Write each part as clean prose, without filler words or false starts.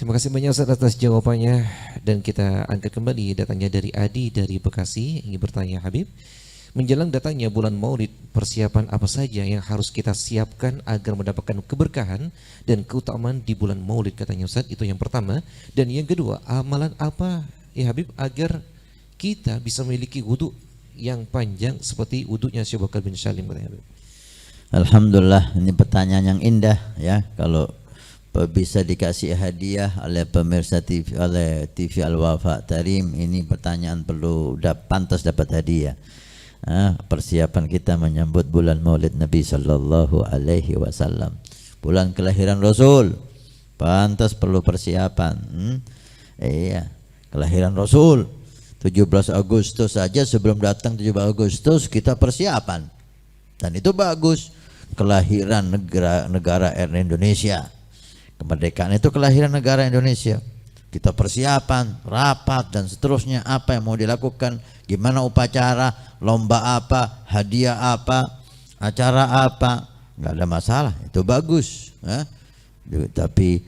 Terima kasih banyak Ustaz atas jawabannya. Dan kita angkat kembali datangnya dari Adi dari Bekasi. Ingin bertanya Habib, menjelang datangnya bulan Maulid, persiapan apa saja yang harus kita siapkan agar mendapatkan keberkahan dan keutamaan di bulan Maulid katanya Ustaz? Itu yang pertama. Dan yang kedua, amalan apa ya Habib agar kita bisa memiliki wudhu yang panjang seperti wudhunya Syekh Bakar bin Salim katanya Habib? Alhamdulillah, ini pertanyaan yang indah ya. Kalau bisa dikasih hadiah oleh pemirsa TV, oleh TV Al-Wafa Tarim, ini pertanyaan perlu pantas dapat hadiah. Persiapan kita menyambut bulan Maulid Nabi Sallallahu Alaihi Wasallam, bulan kelahiran Rasul, pantas perlu persiapan. Iya, kelahiran Rasul 17 Agustus saja, sebelum datang 17 Agustus kita persiapan, dan itu bagus. Kelahiran negara Indonesia, kemerdekaan itu kelahiran negara Indonesia. Kita persiapan, rapat dan seterusnya, apa yang mau dilakukan, gimana upacara, lomba apa, hadiah apa, acara apa, nggak ada masalah, itu bagus. Tapi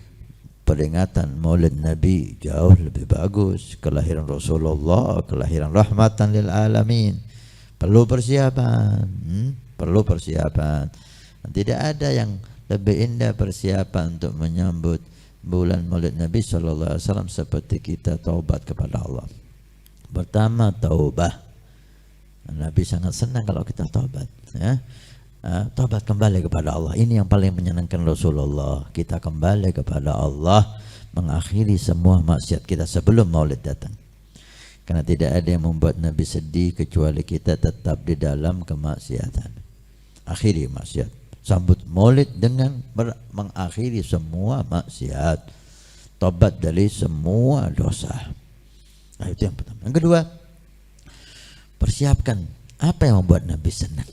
peringatan Maulid Nabi jauh lebih bagus. Kelahiran Rasulullah, kelahiran rahmatan lil alamin, perlu persiapan, perlu persiapan. Tidak ada yang lebih indah persiapan untuk menyambut bulan Maulid Nabi SAW seperti kita taubat kepada Allah. Pertama, taubah. Nabi sangat senang kalau kita taubat, ya. Taubat kembali kepada Allah. Ini yang paling menyenangkan Rasulullah. Kita kembali kepada Allah, mengakhiri semua maksiat kita sebelum Maulid datang. Karena tidak ada yang membuat Nabi sedih kecuali kita tetap di dalam kemaksiatan. Akhiri maksiat. Sambut Maulid dengan mengakhiri semua maksiat, tobat dari semua dosa. Nah, itu yang pertama. Yang kedua, persiapkan apa yang membuat Nabi senang.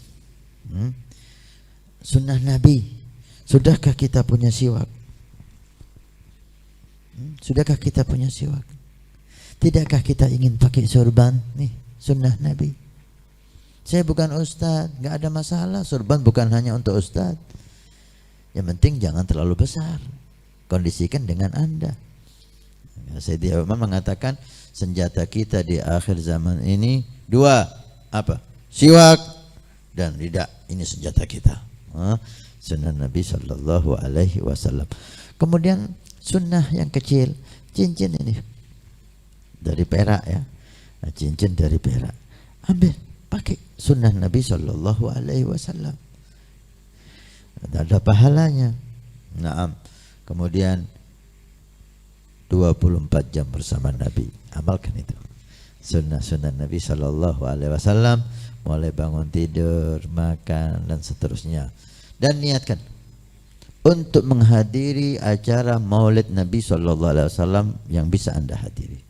Sunnah Nabi. Sudahkah kita punya siwak? Sudahkah kita punya siwak? Tidakkah kita ingin pakai sorban? Nih, sunnah Nabi. Saya bukan ustadz, nggak ada masalah. Sorban bukan hanya untuk ustadz. Yang penting jangan terlalu besar. Kondisikan dengan Anda. Sayyidina Umar mengatakan senjata kita di akhir zaman ini dua, apa? Siwak dan lidah. Ini senjata kita. Sunnah Nabi Sallallahu Alaihi Wasallam. Kemudian sunnah yang kecil, cincin ini dari perak ya. Cincin dari perak. Ambil, pakai sunnah Nabi Sallallahu Alaihi Wasallam. Ada pahalanya. Naam. Kemudian 24 jam bersama Nabi. Amalkan itu. Sunnah-sunnah Nabi Sallallahu Alaihi Wasallam, mulai bangun tidur, makan dan seterusnya. Dan niatkan untuk menghadiri acara Maulid Nabi Sallallahu Alaihi Wasallam yang bisa Anda hadiri.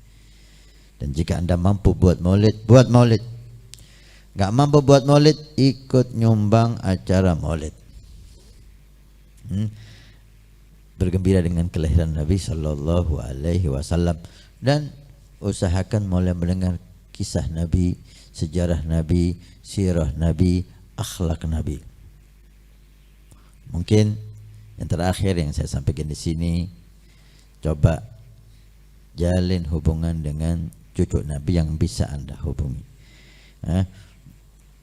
Dan jika Anda mampu buat maulid, buat maulid. Gak mampu buat maulid, ikut nyumbang acara maulid. Bergembira dengan kelahiran Nabi Sallallahu Alaihi Wasallam, dan usahakan mulai mendengar kisah Nabi, sejarah Nabi, sirah Nabi, akhlak Nabi. Mungkin yang terakhir yang saya sampaikan di sini, coba jalin hubungan dengan cucu Nabi yang bisa Anda hubungi.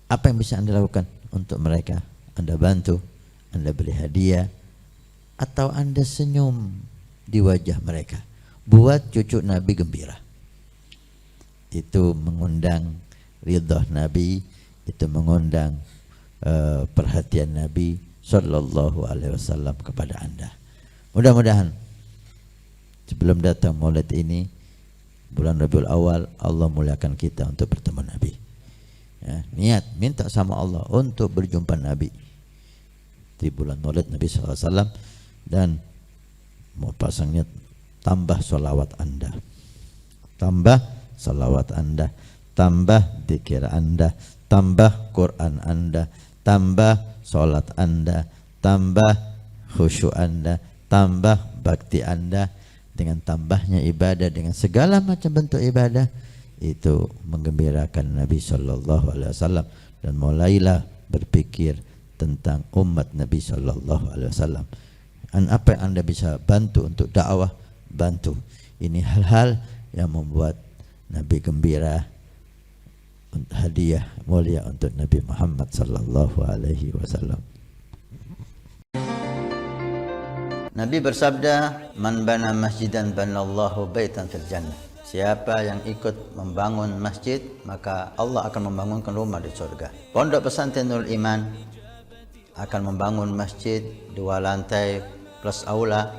Apa yang bisa Anda lakukan untuk mereka? Anda bantu, Anda beri hadiah, atau Anda senyum di wajah mereka. Buat cucu Nabi gembira. Itu mengundang ridha Nabi, itu mengundang perhatian Nabi Sallallahu Alaihi Wasallam kepada Anda. Mudah-mudahan sebelum datang Maulid ini, bulan Rabiul Awal, Allah muliakan kita untuk bertemu Nabi. Ya, niat minta sama Allah untuk berjumpa Nabi di bulan Maulid Nabi SAW, dan mau pasangnya tambah salawat Anda, tambah salawat Anda, tambah zikir Anda, tambah Quran Anda, tambah sholat Anda, tambah khusyuk Anda, tambah bakti Anda. Dengan tambahnya ibadah, dengan segala macam bentuk ibadah, itu menggembirakan Nabi Sallallahu Alaihi Wasallam. Dan mulailah berpikir tentang umat Nabi Sallallahu Alaihi Wasallam. Dan apa yang Anda bisa bantu untuk dakwah, bantu. Ini hal-hal yang membuat Nabi gembira, hadiah mulia untuk Nabi Muhammad sallallahu alaihi wasallam. Nabi bersabda, "Man bana masjidan banallahu baitan fil jannah." Siapa yang ikut membangun masjid, maka Allah akan membangunkan rumah di surga. Pondok Pesantren Nurul Iman akan membangun masjid 2 lantai plus aula,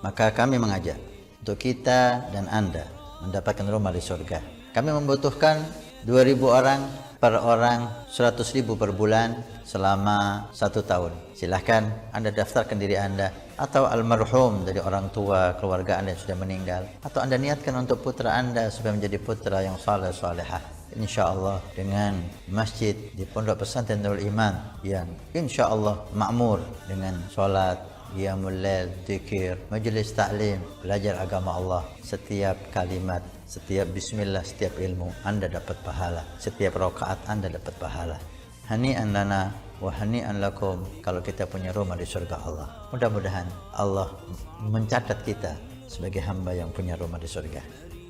maka kami mengajak untuk kita dan Anda mendapatkan rumah di surga. Kami membutuhkan 2.000 orang per orang, 100.000 per bulan selama 1 tahun. Silahkan Anda daftarkan diri Anda atau almarhum dari orang tua keluarga Anda yang sudah meninggal, atau Anda niatkan untuk putra Anda supaya menjadi putra yang saleh salehah. InsyaAllah dengan masjid di Pondok Pesantren Nurul Iman yang insyaAllah makmur dengan solat, qiyamul lail, zikir, majlis taklim, belajar agama Allah. Setiap kalimat, setiap bismillah, setiap ilmu Anda dapat pahala, setiap rakaat Anda dapat pahala. Hani'an lana wa hani'an lakum kalau kita punya rumah di surga Allah. Mudah-mudahan Allah mencatat kita sebagai hamba yang punya rumah di surga.